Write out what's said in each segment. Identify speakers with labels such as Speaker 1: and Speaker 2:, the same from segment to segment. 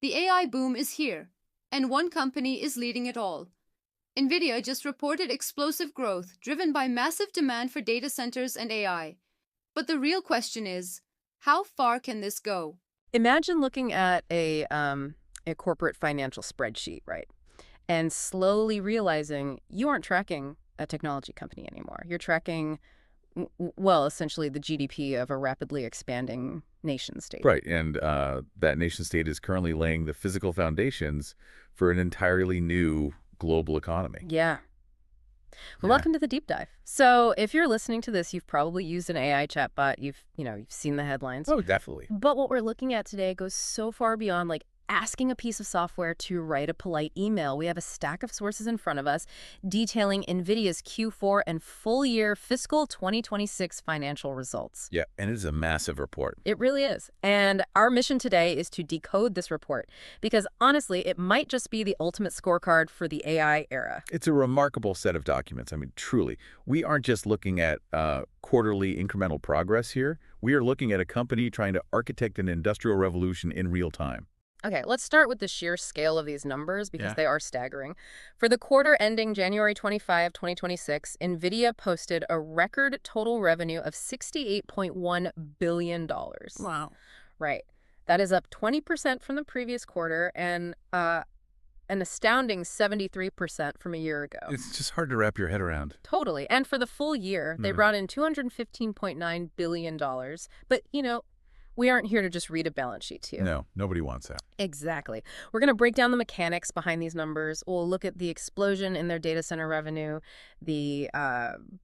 Speaker 1: The AI boom is here, and one company is leading it all. NVIDIA just reported explosive growth driven by massive demand for data centers and AI. But the real question is, how far can this go?
Speaker 2: Imagine looking at a corporate financial spreadsheet, right? And slowly realizing you aren't tracking a technology company anymore. You're tracking, well, essentially the GDP of a rapidly expanding nation state.
Speaker 3: Right, and that nation state is currently laying the physical foundations for an entirely new global economy.
Speaker 2: Yeah. Well,
Speaker 3: Yeah.
Speaker 2: welcome to the deep dive. So if you're listening to this, you've probably used an AI chatbot. You've seen the headlines.
Speaker 3: Oh, definitely.
Speaker 2: But what we're looking at today goes so far beyond asking a piece of software to write a polite email. We have a stack of sources in front of us detailing NVIDIA's Q4 and full year fiscal 2026 financial results.
Speaker 3: Yeah, and it is a massive report.
Speaker 2: It really is. And our mission today is to decode this report because honestly, it might just be the ultimate scorecard for the AI era.
Speaker 3: It's a remarkable set of documents. I mean, truly, we aren't just looking at quarterly incremental progress here. We are looking at a company trying to architect an industrial revolution in real time.
Speaker 2: Okay, let's start with the sheer scale of these numbers because
Speaker 3: Yeah.
Speaker 2: they are staggering. For the quarter ending January 25, 2026, NVIDIA posted a record total revenue of $68.1 billion.
Speaker 1: Wow.
Speaker 2: Right. That is up 20% from the previous quarter and an astounding 73% from a year ago.
Speaker 3: It's just hard to wrap your head around.
Speaker 2: Totally. And for the full year, they brought in $215.9 billion. But, we aren't here to just read a balance sheet to you.
Speaker 3: No, nobody wants that.
Speaker 2: Exactly. We're going to break down the mechanics behind these numbers. We'll look at the explosion in their data center revenue, the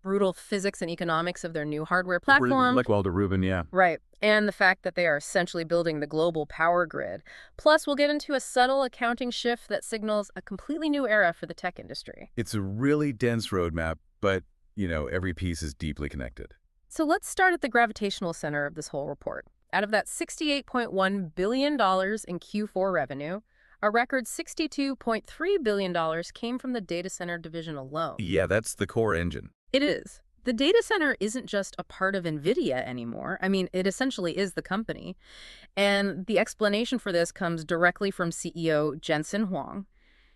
Speaker 2: brutal physics and economics of their new hardware platform.
Speaker 3: Like Walter Rubin, yeah.
Speaker 2: Right. And the fact that they are essentially building the global power grid. Plus, we'll get into a subtle accounting shift that signals a completely new era for the tech industry.
Speaker 3: It's a really dense roadmap, but, every piece is deeply connected.
Speaker 2: So let's start at the gravitational center of this whole report. Out of that $68.1 billion in Q4 revenue, a record $62.3 billion came from the data center division alone.
Speaker 3: Yeah, that's the core engine.
Speaker 2: It is. The data center isn't just a part of NVIDIA anymore. I mean, it essentially is the company. And the explanation for this comes directly from CEO Jensen Huang.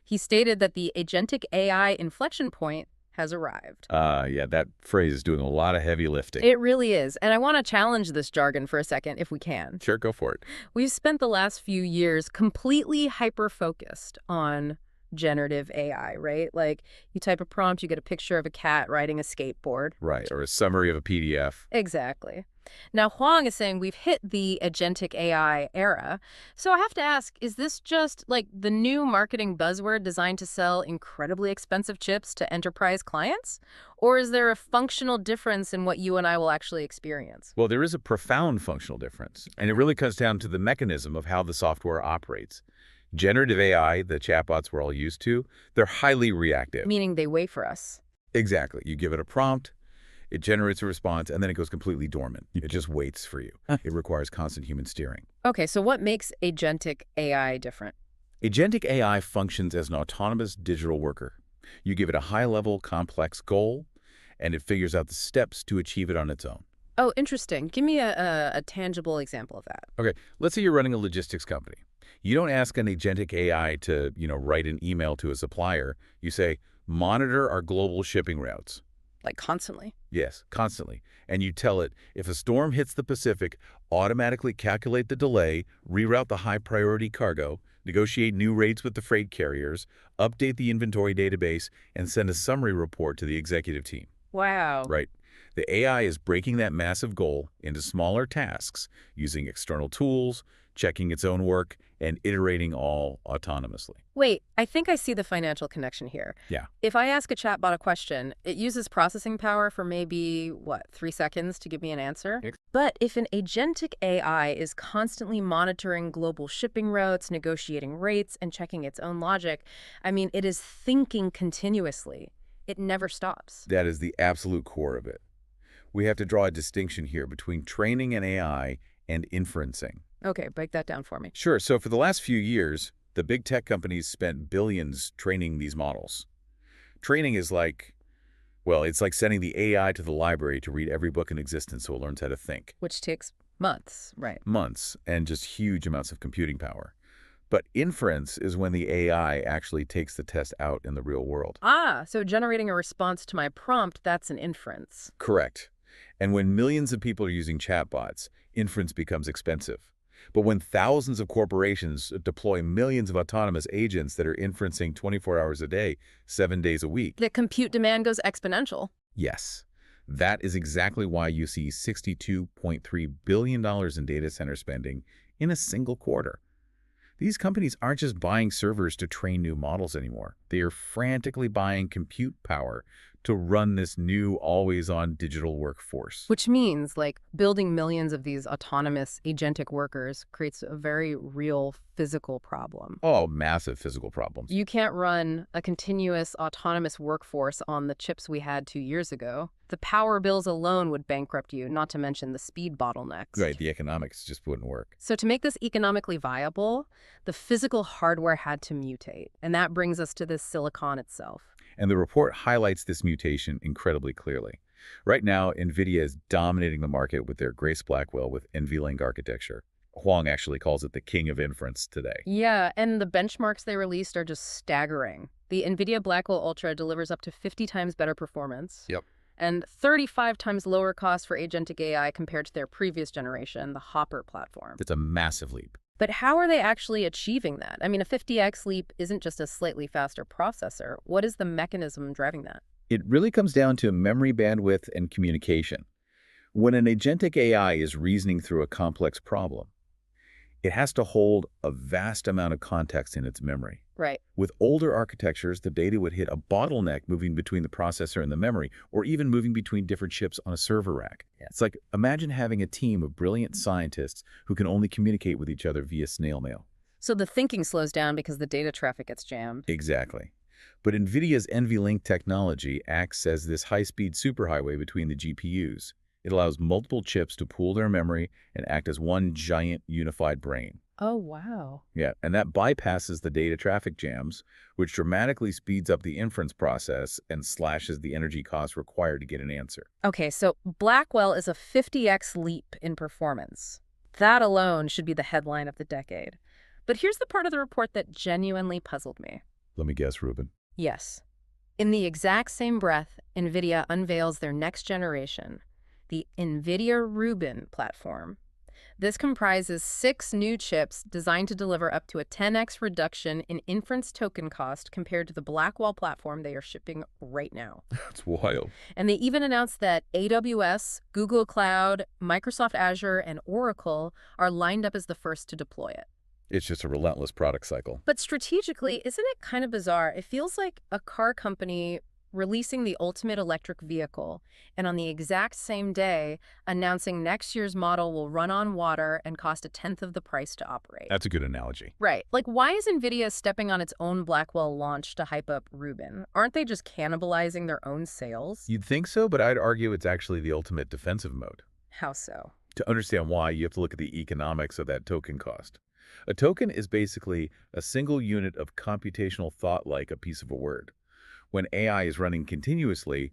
Speaker 2: He stated that the agentic AI inflection point has arrived.
Speaker 3: Yeah, that phrase is doing a lot of heavy lifting.
Speaker 2: It really is. And I want to challenge this jargon for a second, if we can.
Speaker 3: Sure, go for it.
Speaker 2: We've spent the last few years completely hyper-focused on generative AI, right? Like, you type a prompt, you get a picture of a cat riding a skateboard.
Speaker 3: Right, or a summary of a PDF.
Speaker 2: Exactly. Now, Huang is saying we've hit the agentic AI era. So I have to ask, is this just the new marketing buzzword designed to sell incredibly expensive chips to enterprise clients? Or is there a functional difference in what you and I will actually experience?
Speaker 3: Well, there is a profound functional difference, and it really comes down to the mechanism of how the software operates. Generative AI, the chatbots we're all used to, they're highly reactive.
Speaker 2: Meaning they wait for us.
Speaker 3: Exactly. You give it a prompt, it generates a response, and then it goes completely dormant. It just waits for you. It requires constant human steering.
Speaker 2: Okay, so what makes agentic AI different?
Speaker 3: Agentic AI functions as an autonomous digital worker. You give it a high-level, complex goal, and it figures out the steps to achieve it on its own.
Speaker 2: Oh, interesting. Give me a tangible example of that.
Speaker 3: Okay, let's say you're running a logistics company. You don't ask an agentic AI to, write an email to a supplier. You say, monitor our global shipping routes.
Speaker 2: Like constantly?
Speaker 3: Yes, constantly. And you tell it, if a storm hits the Pacific, automatically calculate the delay, reroute the high-priority cargo, negotiate new rates with the freight carriers, update the inventory database, and send a summary report to the executive team.
Speaker 2: Wow.
Speaker 3: Right. The AI is breaking that massive goal into smaller tasks, using external tools, checking its own work, and iterating all autonomously.
Speaker 2: Wait, I think I see the financial connection here.
Speaker 3: Yeah.
Speaker 2: If I ask a chatbot a question, it uses processing power for maybe, 3 seconds to give me an answer? But if an agentic AI is constantly monitoring global shipping routes, negotiating rates, and checking its own logic, I mean, it is thinking continuously. It never stops.
Speaker 3: That is the absolute core of it. We have to draw a distinction here between training an AI and inferencing.
Speaker 2: Okay, break that down for me.
Speaker 3: Sure. So for the last few years, the big tech companies spent billions training these models. Training is it's like sending the AI to the library to read every book in existence so it learns how to think.
Speaker 2: Which takes months, right?
Speaker 3: Months, and just huge amounts of computing power. But inference is when the AI actually takes the test out in the real world.
Speaker 2: Ah, so generating a response to my prompt, that's an inference.
Speaker 3: Correct. And when millions of people are using chatbots, inference becomes expensive. But when thousands of corporations deploy millions of autonomous agents that are inferencing 24 hours a day, 7 days a week,
Speaker 2: The compute demand goes exponential.
Speaker 3: yes, that is exactly why you see $62.3 billion in data center spending in a single quarter. These companies aren't just buying servers to train new models anymore. They are frantically buying compute power to run this new always-on digital workforce.
Speaker 2: Which means, like, building millions of these autonomous agentic workers creates a very real physical problem.
Speaker 3: Oh, massive physical problems.
Speaker 2: You can't run a continuous autonomous workforce on the chips we had 2 years ago. The power bills alone would bankrupt you, not to mention the speed bottlenecks.
Speaker 3: Right, the economics just wouldn't work.
Speaker 2: So to make this economically viable, the physical hardware had to mutate. And that brings us to this silicon itself.
Speaker 3: And the report highlights this mutation incredibly clearly. Right now, NVIDIA is dominating the market with their Grace Blackwell with NVLink architecture. Huang actually calls it the king of inference today.
Speaker 2: Yeah, and the benchmarks they released are just staggering. The NVIDIA Blackwell Ultra delivers up to 50 times better performance.
Speaker 3: Yep.
Speaker 2: And 35 times lower cost for agentic AI compared to their previous generation, the Hopper platform.
Speaker 3: It's a massive leap.
Speaker 2: But how are they actually achieving that? I mean, a 50x leap isn't just a slightly faster processor. What is the mechanism driving that?
Speaker 3: It really comes down to memory bandwidth and communication. When an agentic AI is reasoning through a complex problem, it has to hold a vast amount of context in its memory.
Speaker 2: Right.
Speaker 3: With older architectures, the data would hit a bottleneck moving between the processor and the memory, or even moving between different chips on a server rack.
Speaker 2: Yeah.
Speaker 3: It's like, imagine having a team of brilliant scientists who can only communicate with each other via snail mail.
Speaker 2: So the thinking slows down because the data traffic gets jammed.
Speaker 3: Exactly. But NVIDIA's NVLink technology acts as this high-speed superhighway between the GPUs. It allows multiple chips to pool their memory and act as one giant unified brain.
Speaker 2: Oh, wow.
Speaker 3: Yeah, and that bypasses the data traffic jams, which dramatically speeds up the inference process and slashes the energy costs required to get an answer.
Speaker 2: Okay, so Blackwell is a 50x leap in performance. That alone should be the headline of the decade. But here's the part of the report that genuinely puzzled me.
Speaker 3: Let me guess, Ruben.
Speaker 2: Yes. In the exact same breath, NVIDIA unveils their next generation, the NVIDIA Rubin platform. This comprises 6 new chips designed to deliver up to a 10x reduction in inference token cost compared to the Blackwell platform they are shipping right now.
Speaker 3: That's wild.
Speaker 2: And they even announced that AWS, Google Cloud, Microsoft Azure, and Oracle are lined up as the first to deploy it.
Speaker 3: It's just a relentless product cycle.
Speaker 2: But strategically, isn't it kind of bizarre? It feels like a car company releasing the ultimate electric vehicle, and on the exact same day, announcing next year's model will run on water and cost a tenth of the price to operate.
Speaker 3: That's a good analogy.
Speaker 2: Right. Like, why is NVIDIA stepping on its own Blackwell launch to hype up Rubin? Aren't they just cannibalizing their own sales?
Speaker 3: You'd think so, but I'd argue it's actually the ultimate defensive mode.
Speaker 2: How so?
Speaker 3: To understand why, you have to look at the economics of that token cost. A token is basically a single unit of computational thought like a piece of a word. When AI is running continuously,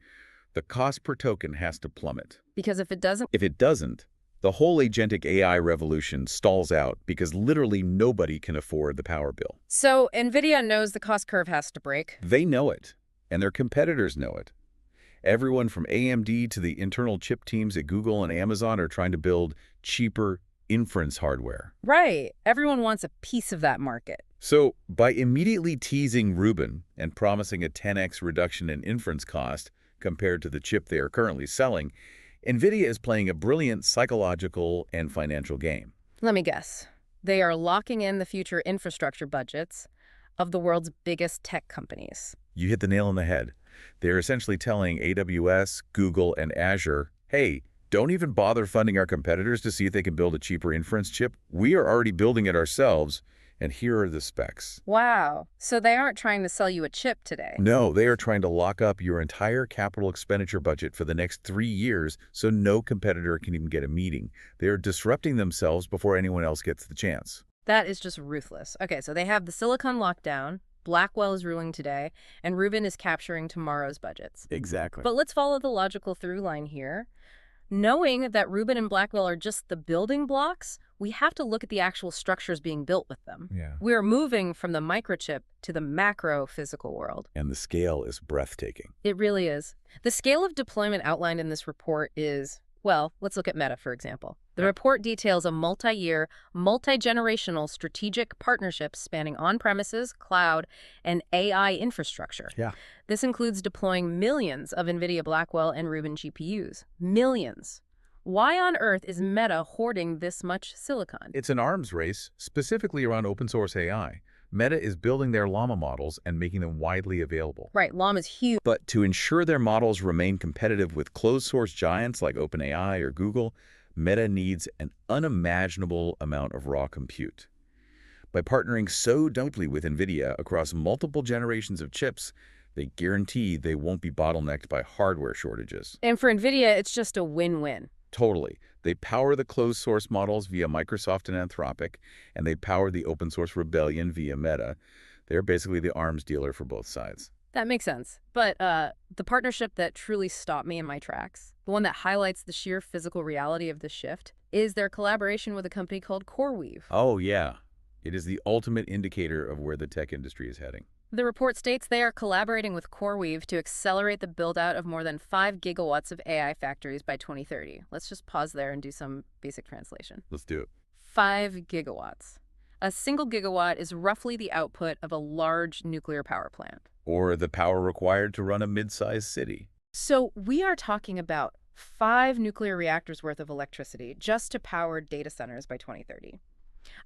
Speaker 3: the cost per token has to plummet.
Speaker 2: Because if it doesn't,
Speaker 3: the whole agentic AI revolution stalls out because literally nobody can afford the power bill.
Speaker 2: So NVIDIA knows the cost curve has to break.
Speaker 3: They know it, and their competitors know it. Everyone from AMD to the internal chip teams at Google and Amazon are trying to build cheaper inference hardware.
Speaker 2: Right. Everyone wants a piece of that market.
Speaker 3: So by immediately teasing Rubin and promising a 10x reduction in inference cost compared to the chip they are currently selling, NVIDIA is playing a brilliant psychological and financial game.
Speaker 2: Let me guess. They are locking in the future infrastructure budgets of the world's biggest tech companies.
Speaker 3: You hit the nail on the head. They're essentially telling AWS, Google, and Azure, hey, don't even bother funding our competitors to see if they can build a cheaper inference chip. We are already building it ourselves, and here are the specs.
Speaker 2: Wow. So they aren't trying to sell you a chip today.
Speaker 3: No, they are trying to lock up your entire capital expenditure budget for the next 3 years so no competitor can even get a meeting. They are disrupting themselves before anyone else gets the chance.
Speaker 2: That is just ruthless. Okay, so they have the silicon lockdown, Blackwell is ruling today, and Rubin is capturing tomorrow's budgets.
Speaker 3: Exactly.
Speaker 2: But let's follow the logical through line here. Knowing that Rubin and Blackwell are just the building blocks, we have to look at the actual structures being built with them.
Speaker 3: Yeah.
Speaker 2: We're moving from the microchip to the macro physical world.
Speaker 3: And the scale is breathtaking.
Speaker 2: It really is. The scale of deployment outlined in this report is, well, let's look at Meta, for example. The report details a multi-year, multi-generational strategic partnership spanning on-premises, cloud, and AI infrastructure.
Speaker 3: Yeah.
Speaker 2: This includes deploying millions of NVIDIA Blackwell and Rubin GPUs. Millions. Why on earth is Meta hoarding this much silicon?
Speaker 3: It's an arms race, specifically around open source AI. Meta is building their Llama models and making them widely available.
Speaker 2: Right, Llama is huge.
Speaker 3: But to ensure their models remain competitive with closed-source giants like OpenAI or Google, Meta needs an unimaginable amount of raw compute. By partnering so deeply with NVIDIA across multiple generations of chips, they guarantee they won't be bottlenecked by hardware shortages.
Speaker 2: And for NVIDIA, it's just a win-win.
Speaker 3: Totally. They power the closed-source models via Microsoft and Anthropic, and they power the open-source rebellion via Meta. They're basically the arms dealer for both sides.
Speaker 2: That makes sense. But the partnership that truly stopped me in my tracks, the one that highlights the sheer physical reality of this shift, is their collaboration with a company called CoreWeave.
Speaker 3: Oh, yeah. It is the ultimate indicator of where the tech industry is heading.
Speaker 2: The report states they are collaborating with CoreWeave to accelerate the build-out of more than 5 gigawatts of AI factories by 2030. Let's just pause there and do some basic translation.
Speaker 3: Let's do it.
Speaker 2: 5 gigawatts. A single gigawatt is roughly the output of a large nuclear power plant.
Speaker 3: Or the power required to run a mid-sized city.
Speaker 2: So we are talking about 5 nuclear reactors worth of electricity just to power data centers by 2030.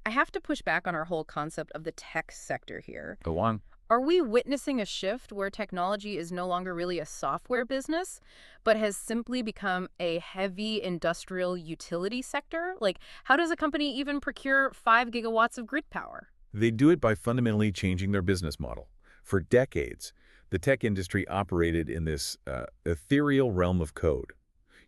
Speaker 2: I have to push back on our whole concept of the tech sector here.
Speaker 3: Go on.
Speaker 2: Are we witnessing a shift where technology is no longer really a software business, but has simply become a heavy industrial utility sector? Like, how does a company even procure 5 gigawatts of grid power?
Speaker 3: They do it by fundamentally changing their business model. For decades, the tech industry operated in this ethereal realm of code.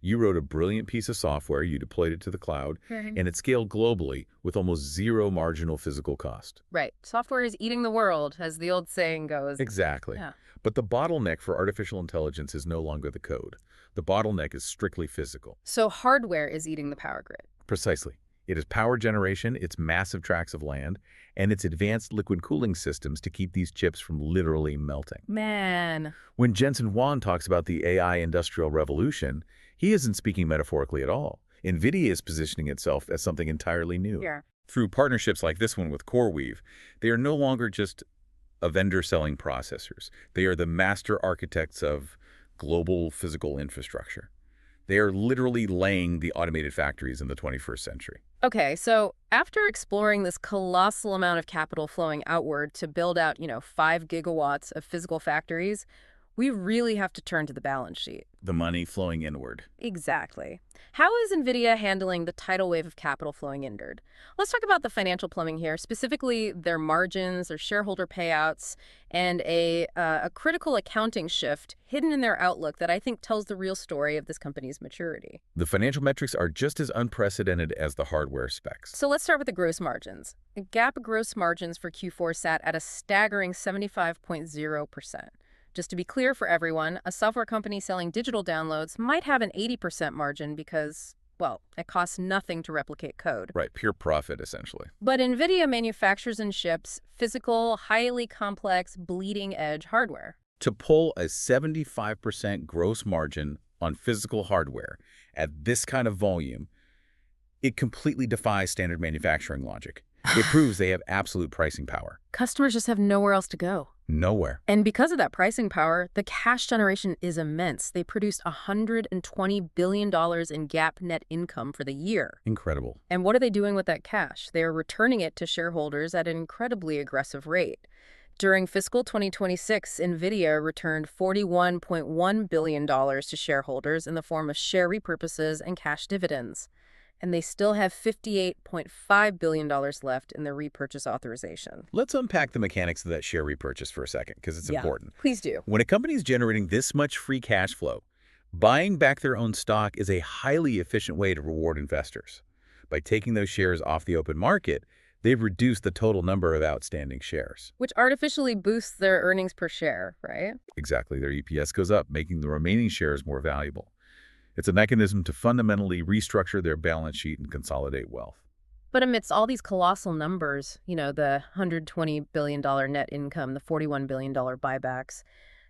Speaker 3: You wrote a brilliant piece of software, you deployed it to the cloud, and it scaled globally with almost zero marginal physical cost.
Speaker 2: Right. Software is eating the world, as the old saying goes.
Speaker 3: Exactly.
Speaker 2: Yeah.
Speaker 3: But the bottleneck for artificial intelligence is no longer the code. The bottleneck is strictly physical.
Speaker 2: So hardware is eating the power grid.
Speaker 3: Precisely. It is power generation, it's massive tracts of land, and it's advanced liquid cooling systems to keep these chips from literally melting.
Speaker 2: Man.
Speaker 3: When Jensen Huang talks about the AI industrial revolution, he isn't speaking metaphorically at all. NVIDIA is positioning itself as something entirely new.
Speaker 2: Yeah.
Speaker 3: Through partnerships like this one with CoreWeave, they are no longer just a vendor selling processors. They are the master architects of global physical infrastructure. They are literally laying the automated factories in the 21st century.
Speaker 2: Okay, so after exploring this colossal amount of capital flowing outward to build out, 5 gigawatts of physical factories, we really have to turn to the balance sheet.
Speaker 3: The money flowing inward.
Speaker 2: Exactly. How is NVIDIA handling the tidal wave of capital flowing inward? Let's talk about the financial plumbing here, specifically their margins, their shareholder payouts, and a critical accounting shift hidden in their outlook that I think tells the real story of this company's maturity.
Speaker 3: The financial metrics are just as unprecedented as the hardware specs.
Speaker 2: So let's start with the gross margins. GAAP gross margins for Q4 sat at a staggering 75.0%. Just to be clear for everyone, a software company selling digital downloads might have an 80% margin because, well, it costs nothing to replicate code.
Speaker 3: Right, pure profit, essentially.
Speaker 2: But NVIDIA manufactures and ships physical, highly complex, bleeding-edge hardware.
Speaker 3: To pull a 75% gross margin on physical hardware at this kind of volume, it completely defies standard manufacturing logic. It proves they have absolute pricing power.
Speaker 2: Customers just have nowhere else to go.
Speaker 3: Nowhere.
Speaker 2: And because of that pricing power, the cash generation is immense. They produced $120 billion in GAAP net income for the year.
Speaker 3: Incredible.
Speaker 2: And what are they doing with that cash? They are returning it to shareholders at an incredibly aggressive rate. During fiscal 2026, NVIDIA returned $41.1 billion to shareholders in the form of share repurchases and cash dividends. And they still have $58.5 billion left in their repurchase authorization.
Speaker 3: Let's unpack the mechanics of that share repurchase for a second, because it's important.
Speaker 2: Please do.
Speaker 3: When a company is generating this much free cash flow, buying back their own stock is a highly efficient way to reward investors. By taking those shares off the open market, they've reduced the total number of outstanding shares.
Speaker 2: Which artificially boosts their earnings per share, right?
Speaker 3: Exactly. Their EPS goes up, making the remaining shares more valuable. It's a mechanism to fundamentally restructure their balance sheet and consolidate wealth.
Speaker 2: But amidst all these colossal numbers, the $120 billion net income, the $41 billion buybacks,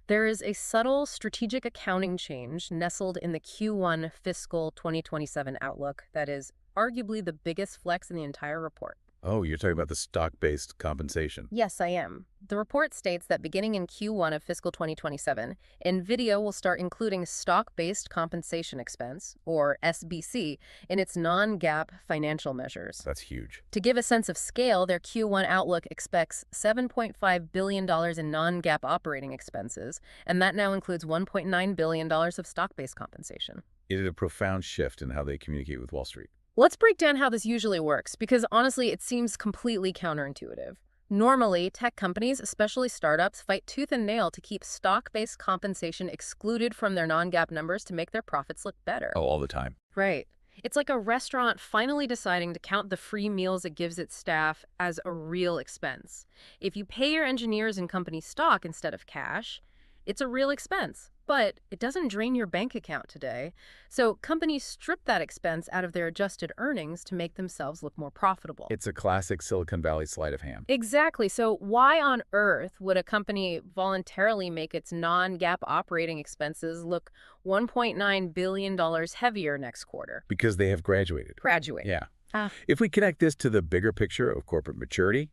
Speaker 2: there is a subtle strategic accounting change nestled in the Q1 fiscal 2027 outlook that is arguably the biggest flex in the entire report.
Speaker 3: Oh, you're talking about the stock-based compensation.
Speaker 2: Yes, I am. The report states that beginning in Q1 of fiscal 2027, NVIDIA will start including stock-based compensation expense, or SBC, in its non-GAAP financial measures.
Speaker 3: That's huge.
Speaker 2: To give a sense of scale, their Q1 outlook expects $7.5 billion in non-GAAP operating expenses, and that now includes $1.9 billion of stock-based compensation.
Speaker 3: It is a profound shift in how they communicate with Wall Street.
Speaker 2: Let's break down how this usually works, because honestly, it seems completely counterintuitive. Normally, tech companies, especially startups, fight tooth and nail to keep stock-based compensation excluded from their non-GAAP numbers to make their profits look better.
Speaker 3: Oh, all the time.
Speaker 2: Right. It's like a restaurant finally deciding to count the free meals it gives its staff as a real expense. If you pay your engineers in company stock instead of cash, it's a real expense, but it doesn't drain your bank account today. So companies strip that expense out of their adjusted earnings to make themselves look more profitable.
Speaker 3: It's a classic Silicon Valley sleight of hand.
Speaker 2: Exactly. So why on earth would a company voluntarily make its non-GAAP operating expenses look $1.9 billion heavier next quarter?
Speaker 3: Because they have graduated.
Speaker 2: Graduated.
Speaker 3: Yeah. If we connect this to the bigger picture of corporate maturity,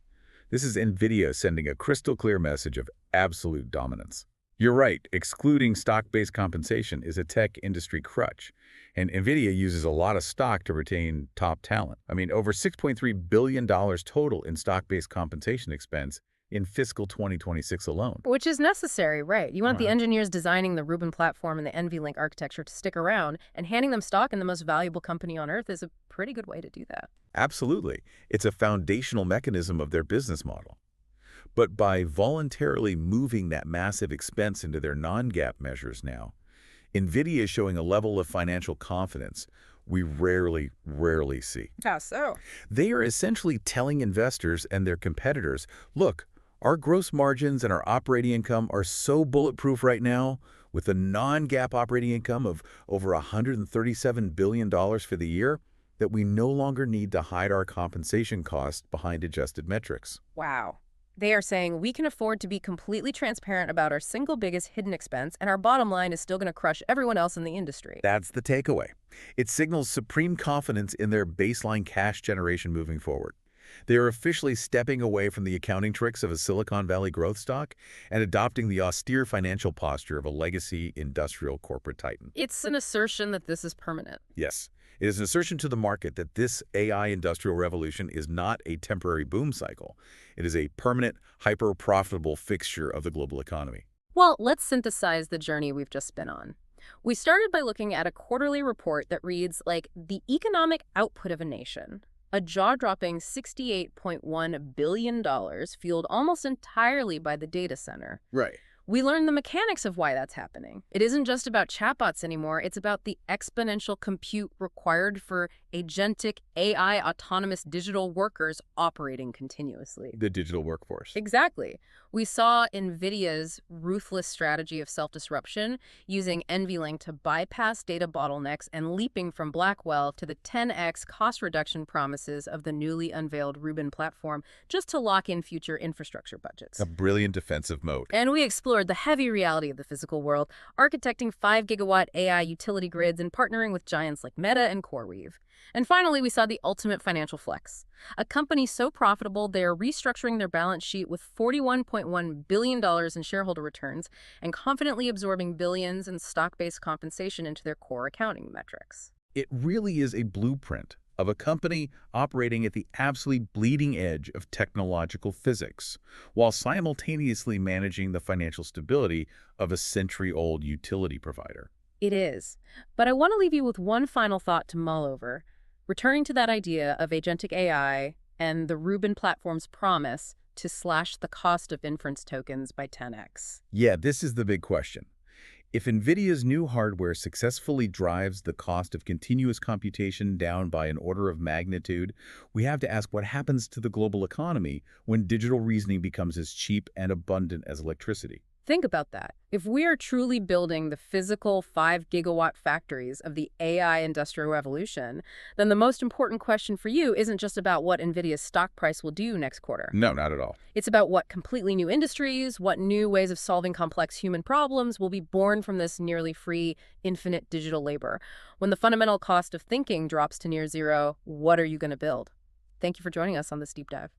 Speaker 3: this is NVIDIA sending a crystal clear message of absolute dominance. You're right, excluding stock-based compensation is a tech industry crutch, and NVIDIA uses a lot of stock to retain top talent. I mean, over $6.3 billion total in stock-based compensation expense in fiscal 2026 alone.
Speaker 2: Which is necessary, right? You want the engineers designing the Rubin platform and the NVLink architecture to stick around, and handing them stock in the most valuable company on earth is a pretty good way to do that.
Speaker 3: Absolutely. It's a foundational mechanism of their business model. But by voluntarily moving that massive expense into their non-GAAP measures now, NVIDIA is showing a level of financial confidence we rarely see.
Speaker 2: How so?
Speaker 3: They are essentially telling investors and their competitors, look, our gross margins and our operating income are so bulletproof right now, with a non-GAAP operating income of over $137 billion for the year, that we no longer need to hide our compensation costs behind adjusted metrics.
Speaker 2: Wow. They are saying we can afford to be completely transparent about our single biggest hidden expense, and our bottom line is still going to crush everyone else in the industry.
Speaker 3: That's the takeaway. It signals supreme confidence in their baseline cash generation moving forward. They are officially stepping away from the accounting tricks of a Silicon Valley growth stock and adopting the austere financial posture of a legacy industrial corporate titan.
Speaker 2: It's an assertion that this is permanent.
Speaker 3: Yes. It is an assertion to the market that this AI industrial revolution is not a temporary boom cycle. It is a permanent, hyper-profitable fixture of the global economy.
Speaker 2: Well, let's synthesize the journey we've just been on. We started by looking at a quarterly report that reads like the economic output of a nation. A jaw-dropping $68.1 billion fueled almost entirely by the data center.
Speaker 3: Right.
Speaker 2: We learned the mechanics of why that's happening. It isn't just about chatbots anymore. It's about the exponential compute required for agentic AI autonomous digital workers operating continuously.
Speaker 3: The digital workforce.
Speaker 2: Exactly. We saw NVIDIA's ruthless strategy of self-disruption, using NVLink to bypass data bottlenecks and leaping from Blackwell to the 10x cost reduction promises of the newly unveiled Rubin platform just to lock in future infrastructure budgets.
Speaker 3: A brilliant defensive moat.
Speaker 2: And we explored the heavy reality of the physical world, architecting 5-gigawatt AI utility grids and partnering with giants like Meta and CoreWeave. And finally, we saw the ultimate financial flex. A company so profitable, they are restructuring their balance sheet with $41.1 billion in shareholder returns and confidently absorbing billions in stock-based compensation into their core accounting metrics.
Speaker 3: It really is a blueprint of a company operating at the absolute bleeding edge of technological physics, while simultaneously managing the financial stability of a century-old utility provider.
Speaker 2: It is. But I want to leave you with one final thought to mull over. Returning to that idea of agentic AI and the Rubin platform's promise to slash the cost of inference tokens by 10x.
Speaker 3: Yeah, this is the big question. If NVIDIA's new hardware successfully drives the cost of continuous computation down by an order of magnitude, we have to ask what happens to the global economy when digital reasoning becomes as cheap and abundant as electricity.
Speaker 2: Think about that. If we are truly building the physical 5-gigawatt factories of the AI industrial revolution, then the most important question for you isn't just about what NVIDIA's stock price will do next quarter.
Speaker 3: No, not at all.
Speaker 2: It's about what completely new industries, what new ways of solving complex human problems will be born from this nearly free, infinite digital labor. When the fundamental cost of thinking drops to near zero, what are you going to build? Thank you for joining us on this deep dive.